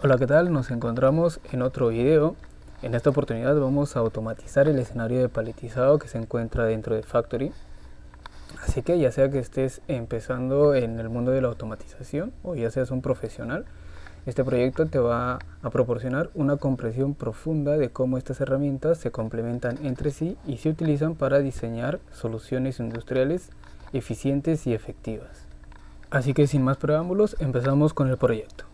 Hola, ¿qué tal? Nos encontramos en otro video. En esta oportunidad vamos a automatizar el escenario de paletizado que se encuentra dentro de Factory. Así que ya sea que estés empezando en el mundo de la automatización o ya seas un profesional, este proyecto te va a proporcionar una comprensión profunda de cómo estas herramientas se complementan entre sí y se utilizan para diseñar soluciones industriales eficientes y efectivas. Así que sin más preámbulos, empezamos con el proyecto.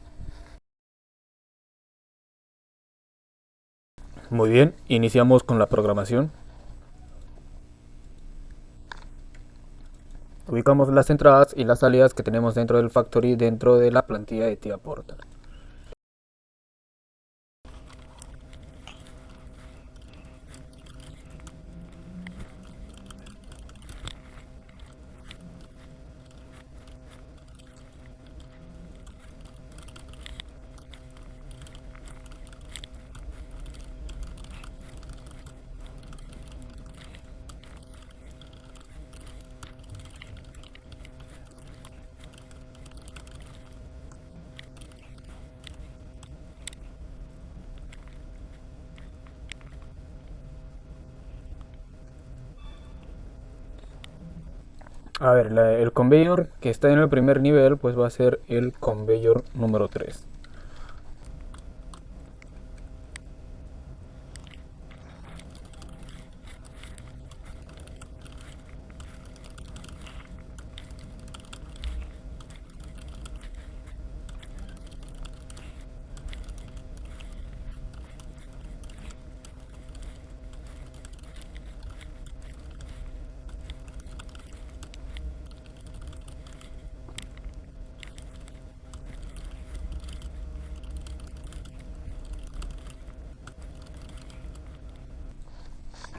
Muy bien, iniciamos con la programación. Ubicamos las entradas y las salidas que tenemos dentro del factory dentro de la plantilla de TIA Portal. A ver, el conveyor que está en el primer nivel pues va a ser el conveyor número 3.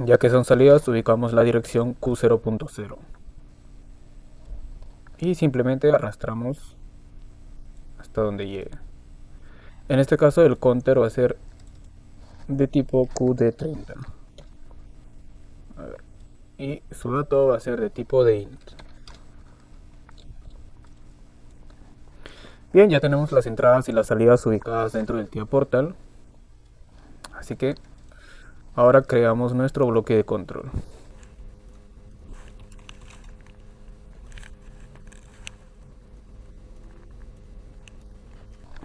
Ya que son salidas, ubicamos la dirección Q0.0 y simplemente arrastramos hasta donde llegue. En este caso el counter va a ser de tipo QD30 y su dato va a ser de tipo de int. Bien, ya tenemos las entradas y las salidas ubicadas dentro del TIA Portal, así que ahora creamos nuestro bloque de control.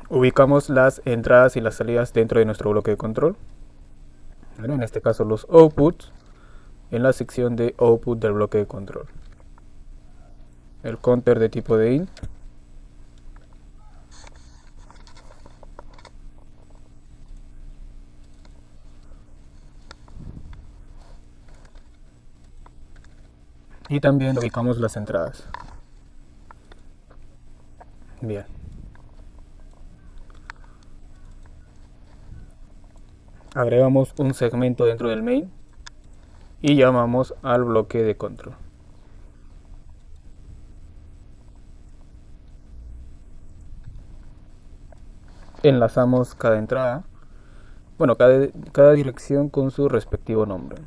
Ubicamos las entradas y las salidas dentro de nuestro bloque de control. En este caso los outputs en la sección de output del bloque de control. El counter de tipo de int. Y también ubicamos las entradas. Bien. Agregamos un segmento dentro del main y llamamos al bloque de control. Enlazamos cada entrada, bueno, cada dirección con su respectivo nombre.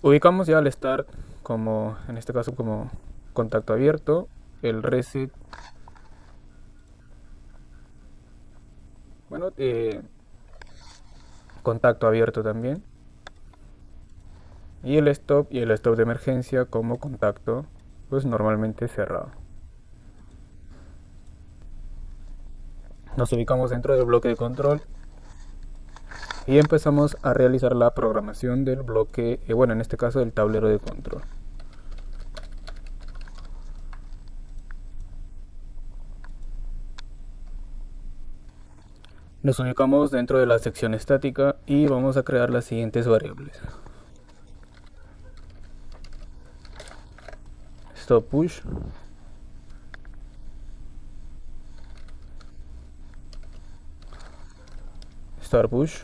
Ubicamos ya el start como, en este caso como contacto abierto, el reset, bueno, contacto abierto también, y el stop de emergencia como contacto pues normalmente cerrado. Nos ubicamos dentro del bloque de control y empezamos a realizar la programación del bloque, bueno, en este caso del tablero de control. Nos ubicamos dentro de la sección estática y vamos a crear las siguientes variables. stop push, start push,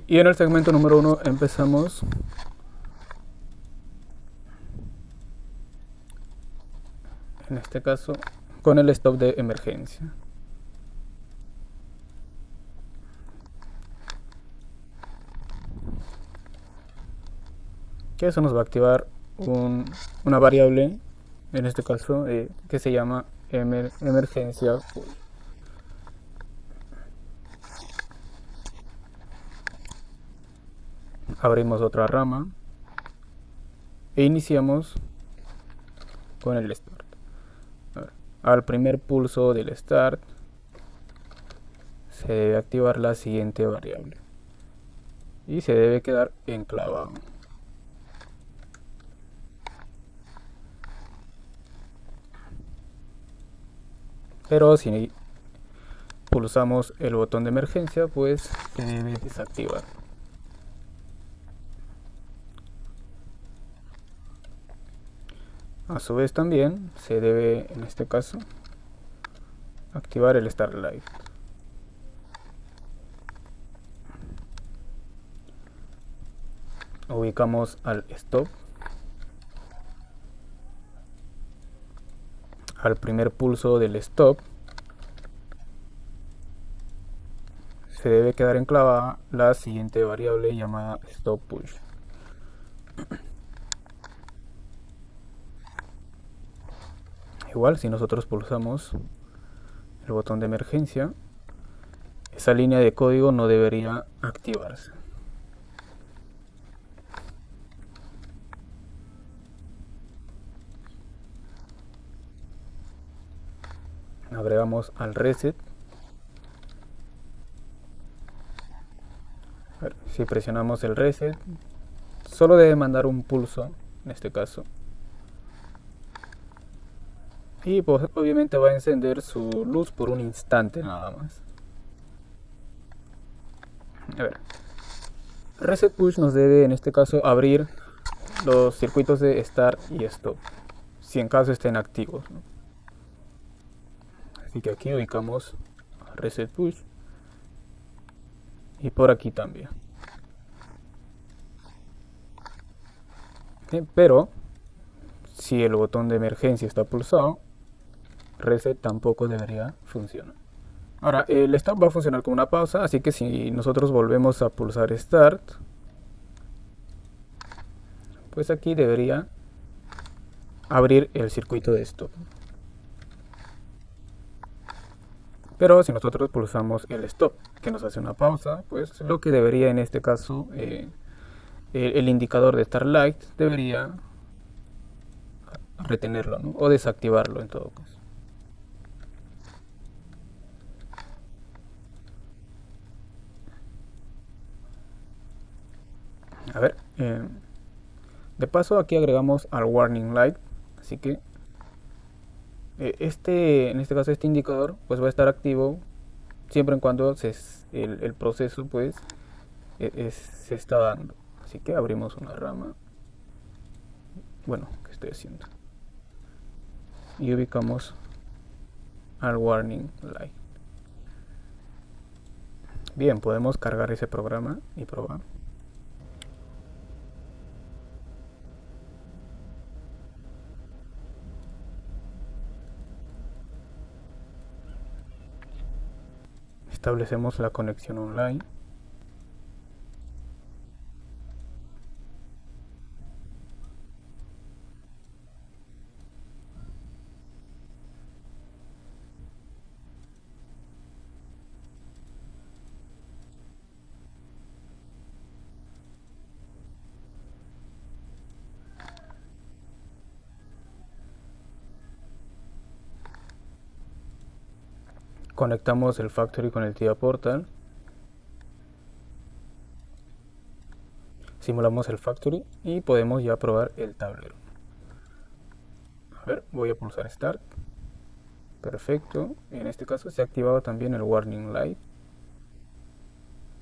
y en el segmento número 1 empezamos en este caso con el stop de emergencia. Que eso nos va a activar una variable, en este caso que se llama emergencia pull. Abrimos otra rama e iniciamos con el start. Al primer pulso del start se debe activar la siguiente variable y se debe quedar enclavado. Pero si pulsamos el botón de emergencia, pues se debe desactivar. A su vez también se debe, en este caso, activar el Start Light. Ubicamos al stop. Al primer pulso del stop se debe quedar enclavada la siguiente variable llamada stop push. Igual, si nosotros pulsamos el botón de emergencia, esa línea de código no debería activarse. Agregamos al reset. Si presionamos el reset, solo debe mandar un pulso, en este caso. Y pues obviamente va a encender su luz por un instante nada más. A ver. Reset push nos debe en este caso abrir los circuitos de start y stop, si en caso estén activos, ¿no? Así que aquí ubicamos reset push y por aquí también. Pero si el botón de emergencia está pulsado, reset tampoco debería funcionar. Ahora, el stop va a funcionar como una pausa, así que si nosotros volvemos a pulsar start, pues aquí debería abrir el circuito de stop. Pero si nosotros pulsamos el stop, que nos hace una pausa, pues lo que debería en este caso, el indicador de Starlight debería retenerlo, ¿no? O desactivarlo en todo caso. A ver, de paso aquí agregamos al warning light, así que en este caso este indicador pues va a estar activo siempre en cuando el proceso pues se está dando. Así que abrimos una rama, bueno, ¿qué estoy haciendo? Y ubicamos al warning light. Bien, podemos cargar ese programa y probar. Establecemos la conexión online. Conectamos el Factory con el TIA Portal. simulamos el factory y podemos ya probar el tablero. A ver, voy a pulsar Start. Perfecto, en este caso se ha activado también el Warning Light,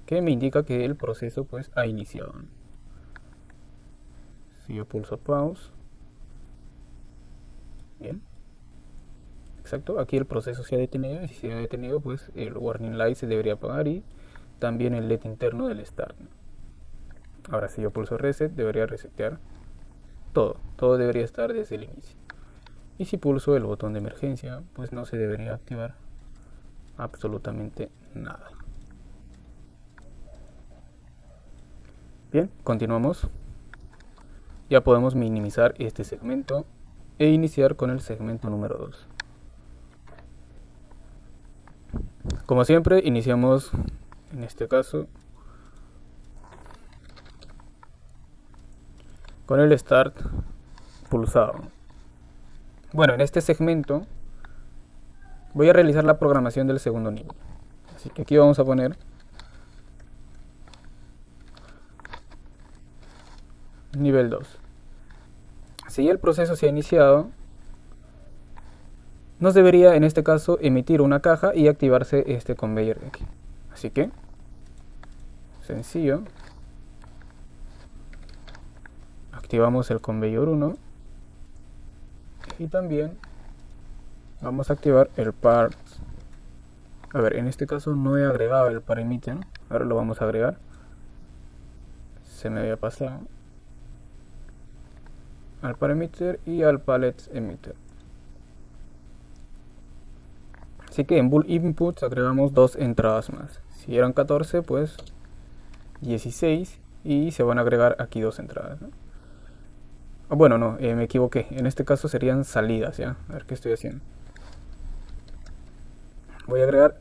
que me indica que el proceso pues ha iniciado. Si yo pulso Pause, bien, exacto, aquí el proceso se ha detenido, y si se ha detenido pues el Warning Light se debería apagar y también el LED interno del Start. Ahora si yo pulso Reset debería resetear todo debería estar desde el inicio. Y si pulso el botón de emergencia pues no se debería activar absolutamente nada. Bien, continuamos. Ya podemos minimizar este segmento e iniciar con el segmento número 2. Como siempre, iniciamos en este caso con el Start pulsado. Bueno, en este segmento voy a realizar la programación del segundo nivel. Así que aquí vamos a poner nivel 2. Si el proceso se ha iniciado, nos debería en este caso emitir una caja y activarse este conveyor de aquí. Así que, sencillo, activamos el conveyor 1 y también vamos a activar el parts. A ver, en este caso no he agregado el par emitter, ahora lo vamos a agregar. Se me había pasado al par emitter y al pallet emitter. Así que en bulk inputs agregamos dos entradas más. Si eran 14, pues 16 y se van a agregar aquí dos entradas, ¿no? Bueno, no, me equivoqué. En este caso serían salidas, ¿ya? A ver qué estoy haciendo. Voy a agregar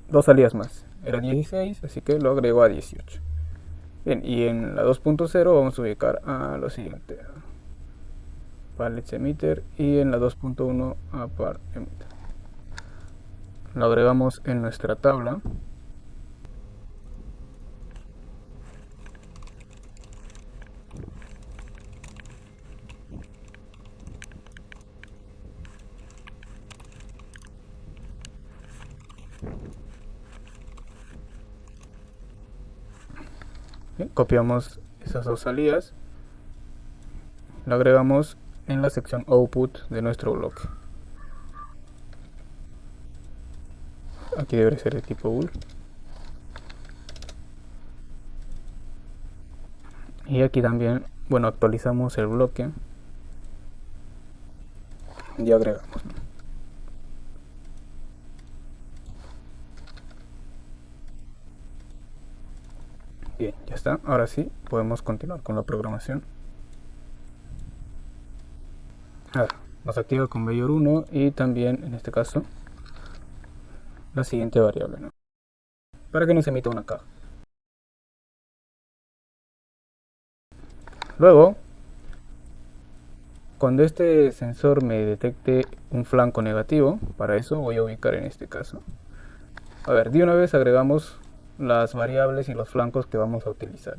dos salidas más. Era 16, así que lo agrego a 18. Bien, y en la 2.0 vamos a ubicar a lo siguiente. Pallet emitter y en la 2.1 a par emitter. Lo agregamos en nuestra tabla. Bien, copiamos esas dos salidas, lo agregamos en la sección output de nuestro bloque. Aquí debe ser de tipo bool. Y aquí también, bueno, actualizamos el bloque y agregamos. Bien, ya está. Ahora sí, podemos continuar con la programación. A ver, nos activa el conveyor 1 y también, en este caso, la siguiente variable, ¿no? Para que nos emita una caja. Luego, cuando este sensor me detecte un flanco negativo, para eso voy a ubicar en este caso. A ver, de una vez agregamos las variables y los flancos que vamos a utilizar.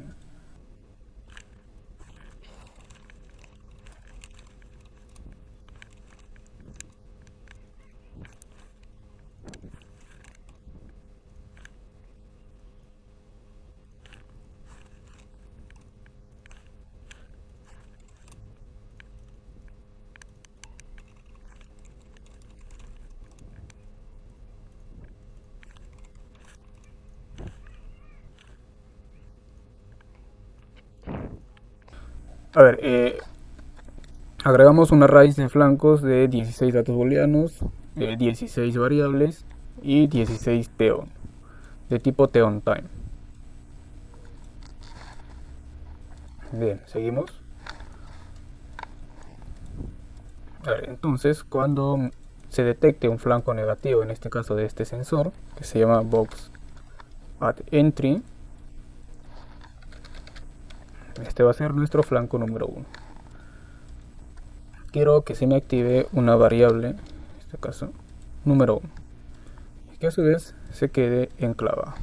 A ver, agregamos una raíz de flancos de 16 datos booleanos, 16 variables y 16 teon, de tipo teon time. Bien, seguimos. A ver, entonces, cuando se detecte un flanco negativo, en este caso de este sensor, que se llama box at entry, este va a ser nuestro flanco número 1. Quiero que se me active una variable, en este caso número 1, y que a su vez se quede enclavada.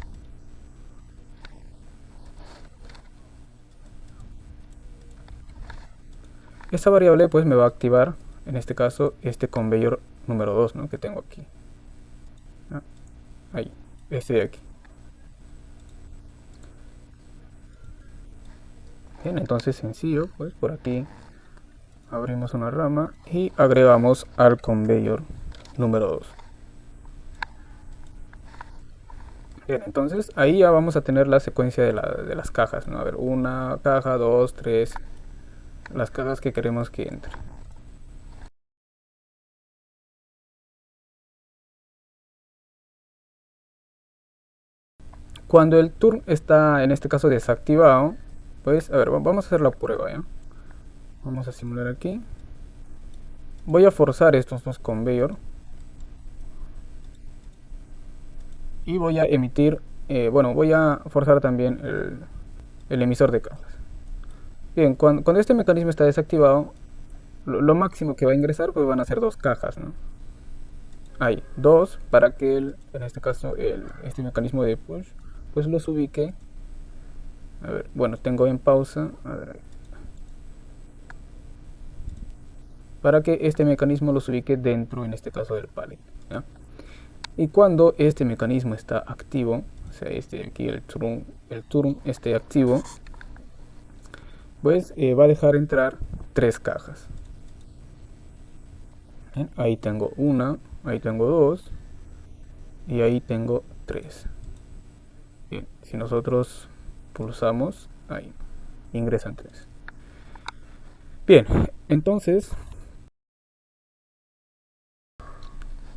esta variable pues me va a activar, en este caso, este conveyor número 2, ¿no?, que tengo aquí. Ahí, este de aquí. Bien, entonces sencillo, pues por aquí abrimos una rama y agregamos al conveyor número 2. Bien, entonces ahí ya vamos a tener la secuencia de las cajas, ¿no? A ver, una caja, dos, tres, las cajas que queremos que entre. Cuando el turn está en este caso desactivado, pues a ver, vamos a hacer la prueba, ¿ya? Vamos a simular aquí. Voy a forzar estos dos conveyor y voy a emitir, bueno, voy a forzar también el emisor de cajas. Bien, cuando este mecanismo está desactivado, lo máximo que va a ingresar pues van a ser dos cajas, ¿no? Hay dos para que en este caso este mecanismo de push pues los ubique. A ver, bueno, tengo en pausa, a ver, para que este mecanismo los ubique dentro, en este caso, del pallet, ¿ya? Y cuando este mecanismo está activo, o sea, este de aquí, el turn esté activo, pues va a dejar entrar tres cajas. Bien, ahí tengo una, ahí tengo dos y ahí tengo tres. Bien, si nosotros pulsamos, ahí ingresan tres. Bien, entonces,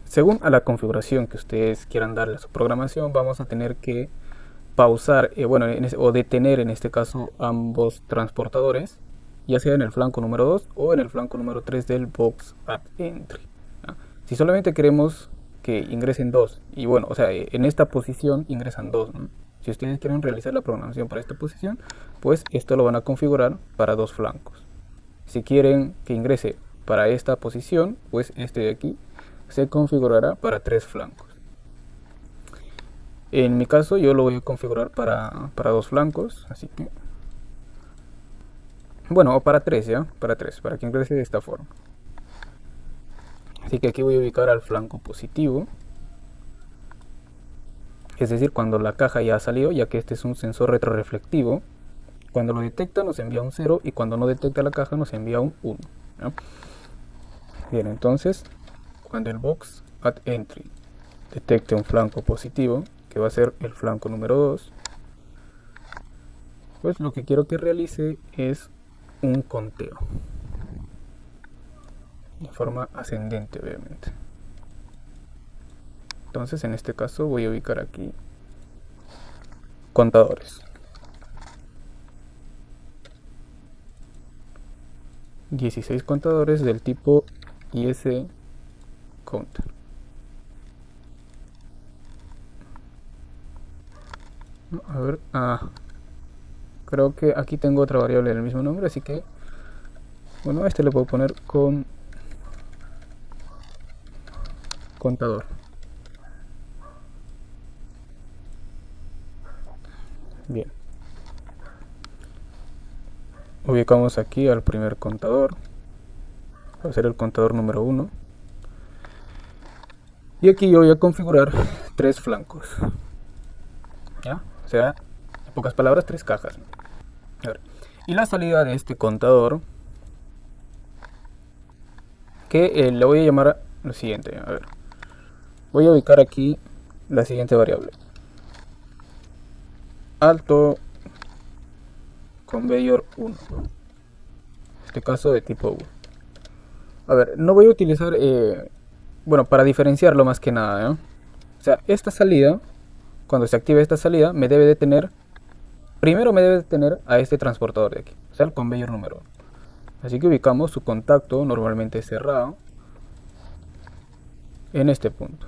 según a la configuración que ustedes quieran darle a su programación, vamos a tener que pausar, bueno, o detener en este caso ambos transportadores, ya sea en el flanco número 2 o en el flanco número 3 del box at entry, ¿no? Si solamente queremos que ingresen dos, y bueno, o sea, en esta posición ingresan dos, ¿no? Si ustedes quieren realizar la programación para esta posición, pues esto lo van a configurar para dos flancos. Si quieren que ingrese para esta posición, pues este de aquí se configurará para tres flancos. En mi caso yo lo voy a configurar para dos flancos, así que, bueno, o para tres, ya, para que ingrese de esta forma. Así que aquí voy a ubicar al flanco positivo, es decir, cuando la caja ya ha salido, ya que este es un sensor retroreflectivo. Cuando lo detecta nos envía un 0 y cuando no detecta la caja nos envía un 1, ¿no? Bien, entonces cuando el box at entry detecte un flanco positivo, que va a ser el flanco número 2, pues lo que quiero que realice es un conteo de forma ascendente, obviamente. Entonces en este caso voy a ubicar aquí contadores. 16 contadores del tipo IS counter. A ver, creo que aquí tengo otra variable del mismo nombre, así que, bueno, a este le puedo poner con contador. Bien. Ubicamos aquí al primer contador, va a ser el contador número 1. Y aquí yo voy a configurar tres flancos, ¿ya? O sea, en pocas palabras, tres cajas. A ver. Y la salida de este contador, que le voy a llamar lo siguiente. A ver, voy a ubicar aquí la siguiente variable: alto conveyor 1, en este caso de tipo 1. A ver, no voy a utilizar, bueno, para diferenciarlo más que nada, ¿no? O sea, esta salida, cuando se active esta salida, me debe de tener, primero me debe de tener a este transportador de aquí, o sea, el conveyor número 1. Así que ubicamos su contacto normalmente cerrado en este punto.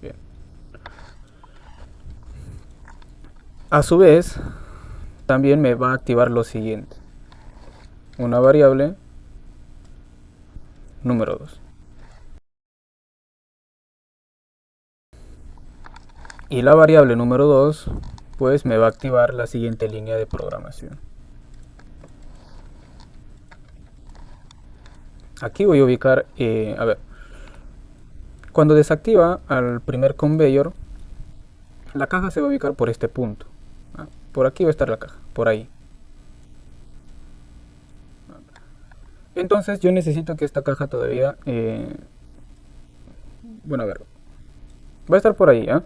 Bien. A su vez, también me va a activar lo siguiente: una variable número 2. Y la variable número 2 pues me va a activar la siguiente línea de programación. Aquí voy a ubicar, a ver, cuando desactiva al primer conveyor, la caja se va a ubicar por este punto. Por aquí va a estar la caja, por ahí. Entonces yo necesito que esta caja todavía, bueno, a ver, va a estar por ahí, ¿eh?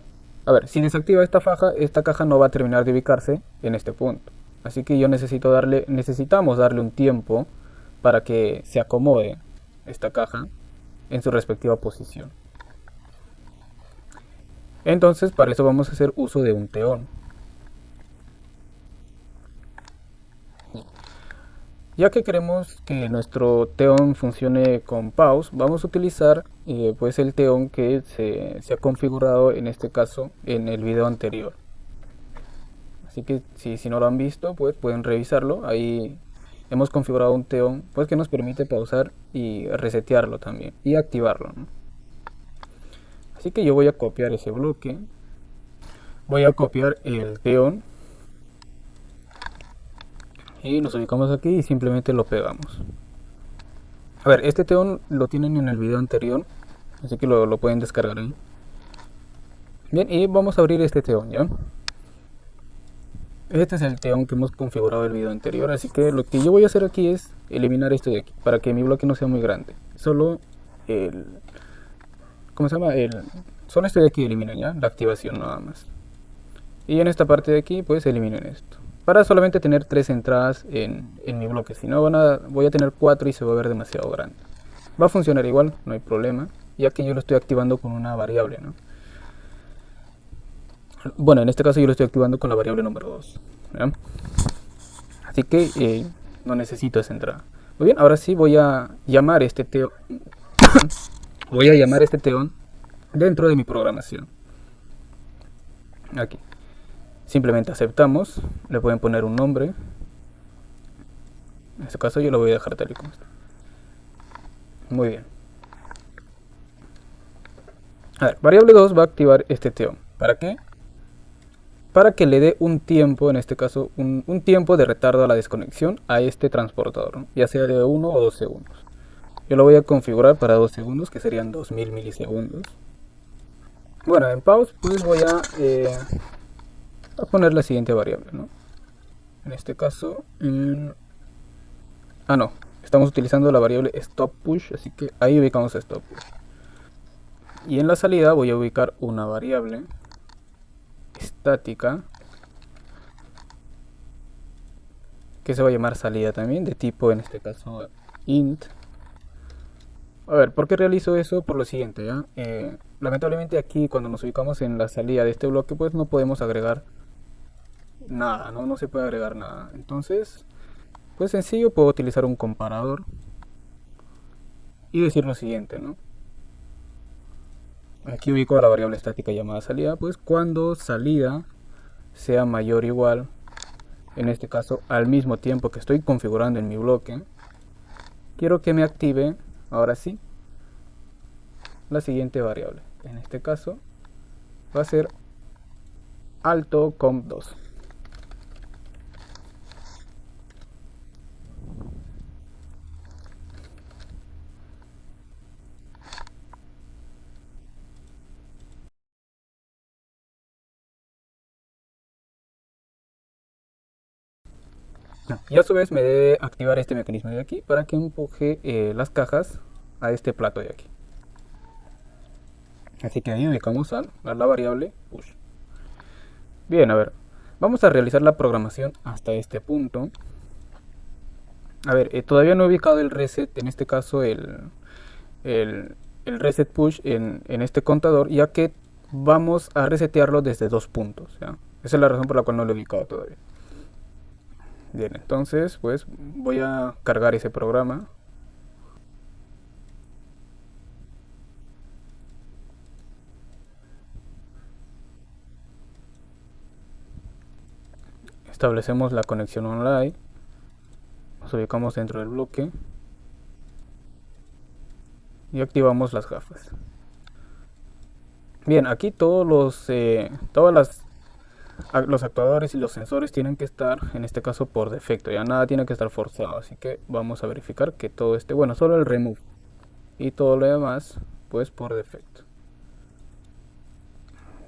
A ver, si desactiva esta caja no va a terminar de ubicarse en este punto. Así que yo necesitamos darle un tiempo para que se acomode esta caja en su respectiva posición. Entonces, para eso vamos a hacer uso de un teón. Ya que queremos que nuestro teón funcione con pause, vamos a utilizar pues el teón que se ha configurado en este caso en el video anterior. Así que si no lo han visto, pues pueden revisarlo. Ahí hemos configurado un teón pues que nos permite pausar y resetearlo también y activarlo, ¿no? Así que yo voy a copiar ese bloque. Voy a copiar el teón y nos ubicamos aquí y simplemente lo pegamos. A ver, este teón lo tienen en el video anterior, así que lo pueden descargar ahí. Bien, y vamos a abrir este teón, ¿ya? Este es el teón que hemos configurado el video anterior, así que lo que yo voy a hacer aquí es eliminar esto de aquí, para que mi bloque no sea muy grande. Solo el... ¿Cómo se llama? Solo este de aquí eliminen, ¿ya? La activación nada más. Y en esta parte de aquí, pues eliminen esto. Para solamente tener 3 entradas en mi bloque, si no voy a tener 4 y se va a ver demasiado grande. Va a funcionar igual, no hay problema, ya que yo lo estoy activando con una variable, ¿no? Bueno, en este caso yo lo estoy activando con la variable número 2, ¿ya? Así que no necesito esa entrada. Muy bien, ahora sí voy a llamar este teón. Voy a llamar este teón dentro de mi programación. Aquí. Simplemente aceptamos. Le pueden poner un nombre. En este caso yo lo voy a dejar tal y como está. Muy bien. A ver, variable 2 va a activar este teón. ¿Para qué? Para que le dé un tiempo, en este caso un tiempo de retardo a la desconexión a este transportador, ¿no? Ya sea de 1 o 2 segundos. Yo lo voy a configurar para 2 segundos, que serían 2000 milisegundos. Bueno, en pause pues voy a poner la siguiente variable, ¿no? En este caso, no, estamos utilizando la variable stop push, así que ahí ubicamos stop push. Y en la salida voy a ubicar una variable estática que se va a llamar salida también, de tipo en este caso int. A ver, ¿por qué realizo eso? Por lo siguiente, ¿ya? Lamentablemente aquí cuando nos ubicamos en la salida de este bloque pues no podemos agregar nada, no se puede agregar nada. Entonces, pues sencillo, puedo utilizar un comparador y decir lo siguiente, ¿no? Aquí ubico la variable estática llamada salida, pues cuando salida sea mayor o igual, en este caso al mismo tiempo que estoy configurando en mi bloque, quiero que me active, ahora sí, la siguiente variable. En este caso va a ser alto comp2. Y a su vez me debe activar este mecanismo de aquí para que empuje las cajas a este plato de aquí. Así que ahí ubicamos a la variable push. Bien, a ver, vamos a realizar la programación hasta este punto. A ver, todavía no he ubicado el reset, en este caso el reset push en este contador, ya que vamos a resetearlo desde 2 puntos, ¿ya? Esa es la razón por la cual no lo he ubicado todavía. Bien, entonces pues voy a cargar ese programa. Establecemos la conexión online. Nos ubicamos dentro del bloque. Y activamos las gafas. Bien, aquí todas las los actuadores y los sensores tienen que estar, en este caso, por defecto, ya nada tiene que estar forzado, así que vamos a verificar que todo esté, bueno, solo el remove y todo lo demás, pues por defecto.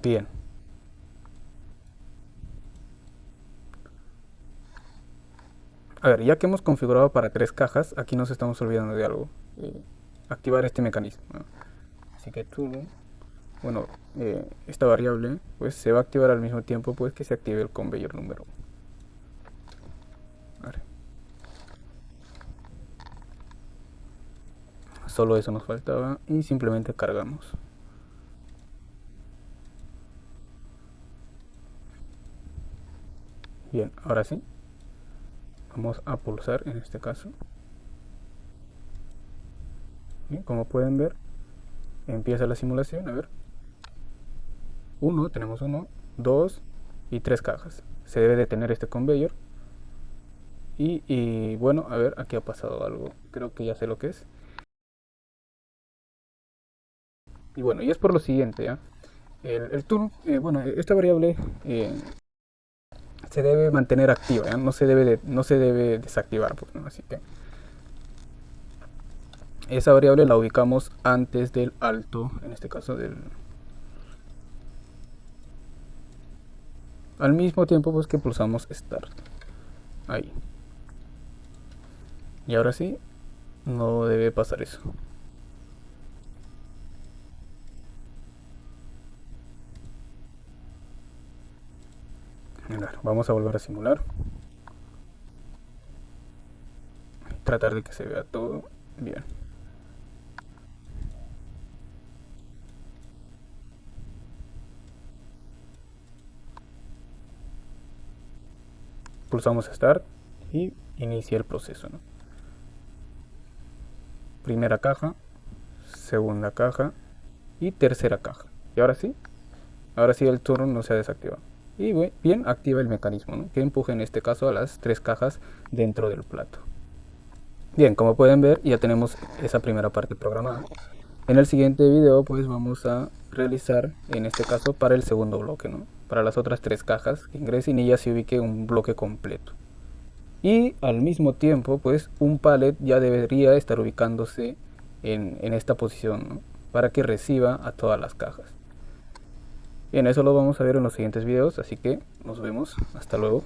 Bien. A ver, ya que hemos configurado para 3 cajas, aquí nos estamos olvidando de algo. Activar este mecanismo, ¿no? Así que true, bueno, esta variable pues se va a activar al mismo tiempo pues que se active el conveyor número 1. Solo eso nos faltaba y simplemente cargamos. Bien, ahora sí. Vamos a pulsar en este caso. Bien, como pueden ver, empieza la simulación. A ver. Tenemos 1, 2 y 3 cajas. Se debe de tener este conveyor. Y bueno, a ver, aquí ha pasado algo. Creo que ya sé lo que es. Y bueno, y es por lo siguiente, ¿ya? El turn, bueno, esta variable se debe mantener activa, ¿ya? No se debe desactivar, pues, ¿no? Así que esa variable la ubicamos antes del alto, en este caso al mismo tiempo pues que pulsamos start. Ahí. Y ahora sí, no debe pasar eso. Vamos a volver a simular. Tratar de que se vea todo bien. Pulsamos start y inicia el proceso, ¿no? Primera caja, segunda caja y tercera caja. Y ahora sí el turno no se ha desactivado. Y bien, activa el mecanismo, ¿no? Que empuje en este caso a las 3 cajas dentro del plato. Bien, como pueden ver, ya tenemos esa primera parte programada. En el siguiente video pues vamos a realizar, en este caso, para el segundo bloque, ¿no? Para las otras 3 cajas que ingresen y ya se ubique un bloque completo. Y al mismo tiempo pues un pallet ya debería estar ubicándose en esta posición, ¿no? Para que reciba a todas las cajas. Bien, eso lo vamos a ver en los siguientes videos, así que nos vemos, hasta luego.